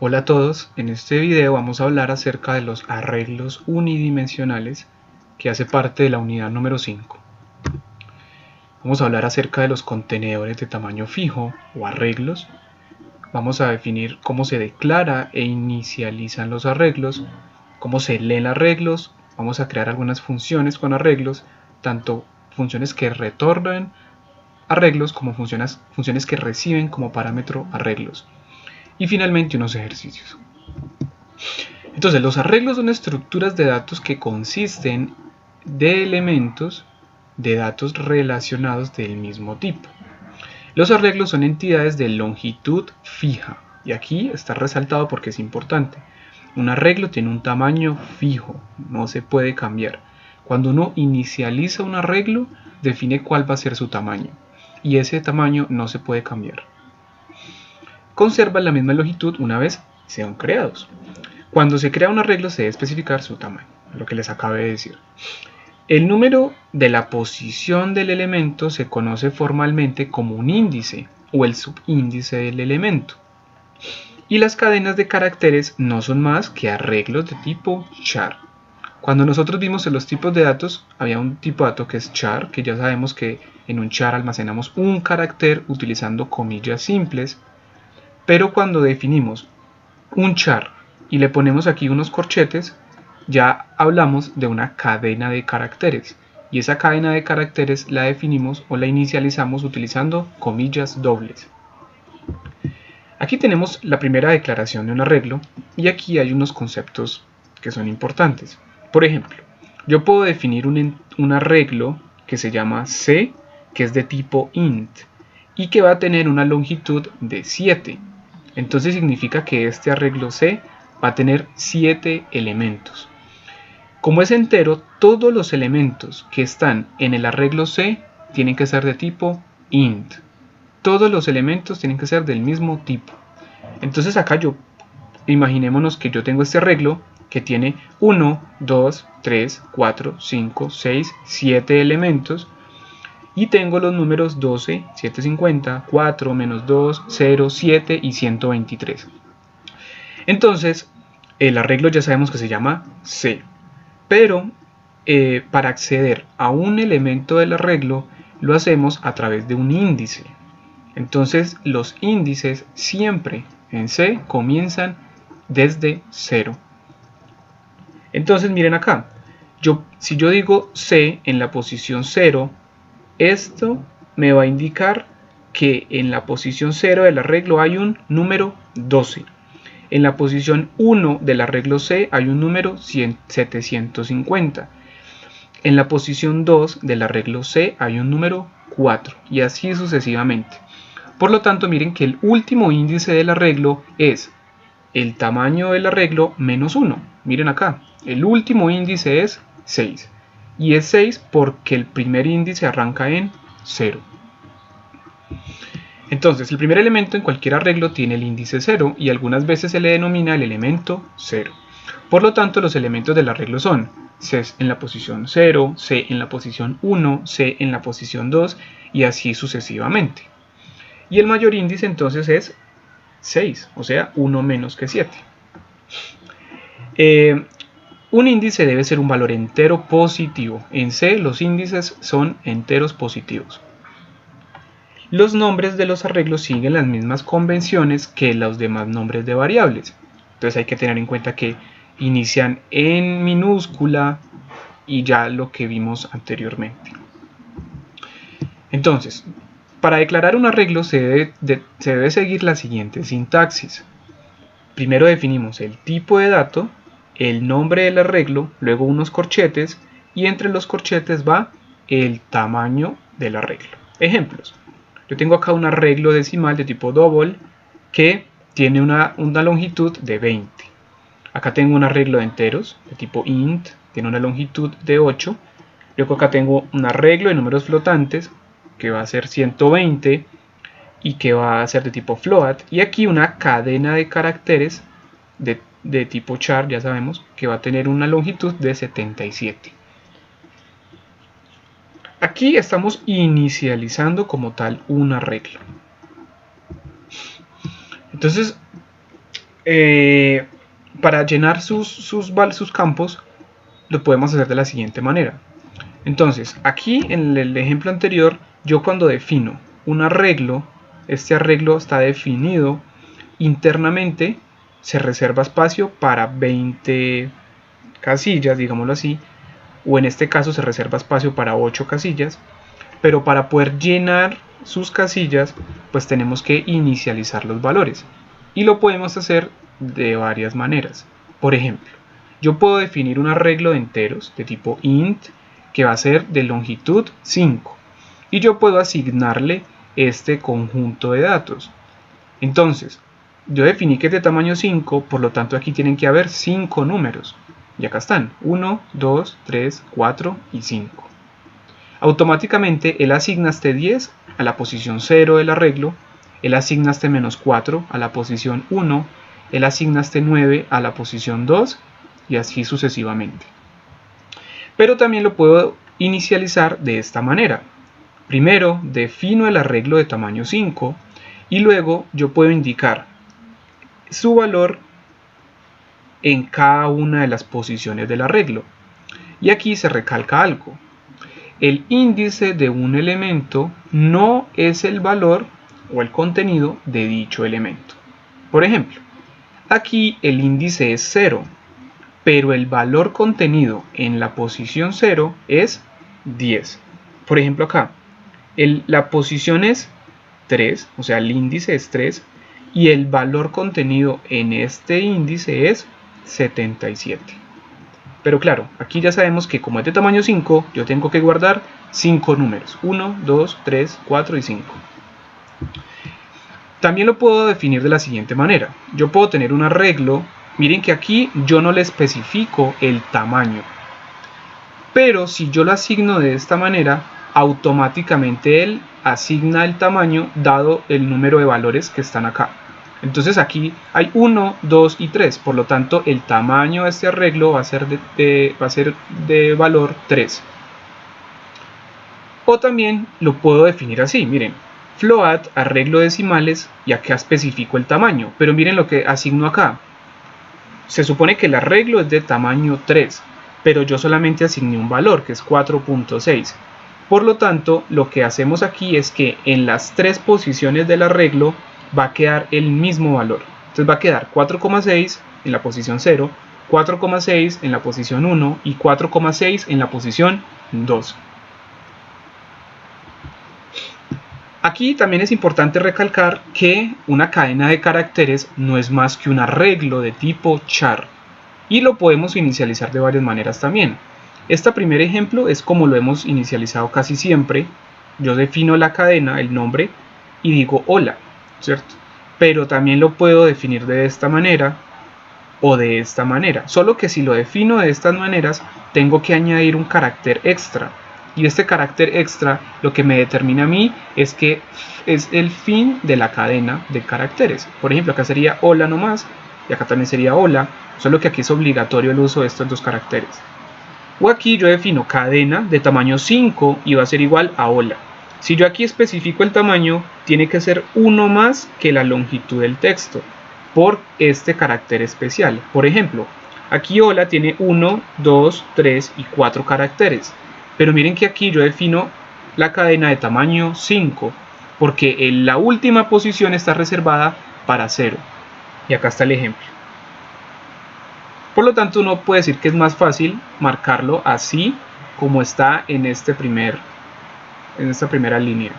Hola a todos, en este video vamos a hablar acerca de los arreglos unidimensionales que hace parte de la unidad número 5. Vamos a hablar acerca de los contenedores de tamaño fijo o arreglos. Vamos a definir cómo se declara e inicializan los arreglos, cómo se leen arreglos. Vamos a crear algunas funciones con arreglos, tanto funciones que retornan arreglos como funciones que reciben como parámetro arreglos. Y finalmente unos ejercicios. Entonces, los arreglos son estructuras de datos que consisten de elementos de datos relacionados del mismo tipo. Los arreglos son entidades de longitud fija, y aquí está resaltado porque es importante. Un arreglo tiene un tamaño fijo, no se puede cambiar. Cuando uno inicializa un arreglo, define cuál va a ser su tamaño, y ese tamaño no se puede cambiar. Conservan la misma longitud una vez sean creados. Cuando se crea un arreglo se debe especificar su tamaño, lo que les acabé de decir. El número de la posición del elemento se conoce formalmente como un índice o el subíndice del elemento. Y las cadenas de caracteres no son más que arreglos de tipo char. Cuando nosotros vimos en los tipos de datos, había un tipo de dato que es char, que ya sabemos que en un char almacenamos un carácter utilizando comillas simples. Pero cuando definimos un char y le ponemos aquí unos corchetes, ya hablamos de una cadena de caracteres. Y esa cadena de caracteres la definimos o la inicializamos utilizando comillas dobles. Aquí tenemos la primera declaración de un arreglo y aquí hay unos conceptos que son importantes. Por ejemplo, yo puedo definir un arreglo que se llama C, que es de tipo int y que va a tener una longitud de 7. Entonces significa que este arreglo C va a tener 7 elementos. Como es entero, todos los elementos que están en el arreglo C tienen que ser de tipo int. Todos los elementos tienen que ser del mismo tipo. Entonces acá imaginémonos que yo tengo este arreglo que tiene 1, 2, 3, 4, 5, 6, 7 elementos. Y tengo los números 12, 750, 4, menos 2, 0, 7 y 123. Entonces, el arreglo ya sabemos que se llama C. Pero para acceder a un elemento del arreglo, lo hacemos a través de un índice. Entonces, los índices siempre en C comienzan desde 0. Entonces, miren acá. Si yo digo C en la posición 0, esto me va a indicar que en la posición 0 del arreglo hay un número 12. En la posición 1 del arreglo C hay un número 750. En la posición 2 del arreglo C hay un número 4 y así sucesivamente. Por lo tanto, miren que el último índice del arreglo es el tamaño del arreglo menos 1. Miren acá, el último índice es 6. Y es 6 porque el primer índice arranca en 0. Entonces, el primer elemento en cualquier arreglo tiene el índice 0 y algunas veces se le denomina el elemento 0. Por lo tanto, los elementos del arreglo son C en la posición 0, C en la posición 1, C en la posición 2 y así sucesivamente. Y el mayor índice entonces es 6, o sea, 1 menos que 7. Un índice debe ser un valor entero positivo. En C los índices son enteros positivos. Los nombres de los arreglos siguen las mismas convenciones que los demás nombres de variables. Entonces hay que tener en cuenta que inician en minúscula y ya lo que vimos anteriormente. Entonces, para declarar un arreglo se debe seguir la siguiente sintaxis. Primero definimos el tipo de dato, el nombre del arreglo, luego unos corchetes y entre los corchetes va el tamaño del arreglo. Ejemplos. Yo tengo acá un arreglo decimal de tipo double que tiene una longitud de 20. Acá tengo un arreglo de enteros de tipo int, tiene una longitud de 8. Luego acá tengo un arreglo de números flotantes que va a ser 120 y que va a ser de tipo float. Y aquí una cadena de caracteres de tipo char, ya sabemos, que va a tener una longitud de 77. Aquí estamos inicializando como tal un arreglo. Entonces, para llenar sus campos lo podemos hacer de la siguiente manera. Entonces, aquí en el ejemplo anterior, yo cuando defino un arreglo, este arreglo está definido internamente, se reserva espacio para 20 casillas, digámoslo así, o en este caso se reserva espacio para 8 casillas, pero para poder llenar sus casillas, pues tenemos que inicializar los valores, y lo podemos hacer de varias maneras. Por ejemplo, yo puedo definir un arreglo de enteros de tipo int que va a ser de longitud 5 y yo puedo asignarle este conjunto de datos. Entonces, yo definí que es de tamaño 5, por lo tanto aquí tienen que haber 5 números. Y acá están, 1, 2, 3, 4 y 5. Automáticamente él asigna este 10 a la posición 0 del arreglo, él asigna este menos 4 a la posición 1, él asigna este 9 a la posición 2 y así sucesivamente. Pero también lo puedo inicializar de esta manera. Primero defino el arreglo de tamaño 5 y luego yo puedo indicar su valor en cada una de las posiciones del arreglo. Y aquí se recalca algo. El índice de un elemento no es el valor o el contenido de dicho elemento. Por ejemplo, aquí el índice es 0, pero el valor contenido en la posición 0 es 10. Por ejemplo acá, la posición es 3, o sea el índice es 3, y el valor contenido en este índice es 77. Pero claro, aquí ya sabemos que como es de tamaño 5, yo tengo que guardar 5 números, 1, 2, 3, 4 y 5. También lo puedo definir de la siguiente manera. Yo puedo tener un arreglo. Miren que aquí yo no le especifico el tamaño, pero si yo lo asigno de esta manera, automáticamente él asigna el tamaño dado el número de valores que están acá. Entonces aquí hay 1, 2 y 3, por lo tanto el tamaño de este arreglo va a ser de valor 3. O también lo puedo definir así, miren, float, arreglo decimales, y acá especifico el tamaño, pero miren lo que asigno acá. Se supone que el arreglo es de tamaño 3, pero yo solamente asigné un valor que es 4.6. Por lo tanto, lo que hacemos aquí es que en las 3 posiciones del arreglo va a quedar el mismo valor. Entonces va a quedar 4,6 en la posición 0, 4,6 en la posición 1 y 4,6 en la posición 2. Aquí también es importante recalcar que una cadena de caracteres no es más que un arreglo de tipo char y lo podemos inicializar de varias maneras también. Este primer ejemplo es como lo hemos inicializado casi siempre. Yo defino la cadena, el nombre, y digo hola, ¿cierto? Pero también lo puedo definir de esta manera o de esta manera. Solo que si lo defino de estas maneras, tengo que añadir un carácter extra. Y este carácter extra lo que me determina a mí es que es el fin de la cadena de caracteres. Por ejemplo, acá sería hola nomás, y acá también sería hola, solo que aquí es obligatorio el uso de estos dos caracteres. O aquí yo defino cadena de tamaño 5 y va a ser igual a hola. Si yo aquí especifico el tamaño, tiene que ser 1 más que la longitud del texto, por este carácter especial. Por ejemplo, aquí hola tiene 1, 2, 3 y 4 caracteres. Pero miren que aquí yo defino la cadena de tamaño 5, porque en la última posición está reservada para 0. Y acá está el ejemplo. Por lo tanto, uno puede decir que es más fácil marcarlo así como está en esta primera línea.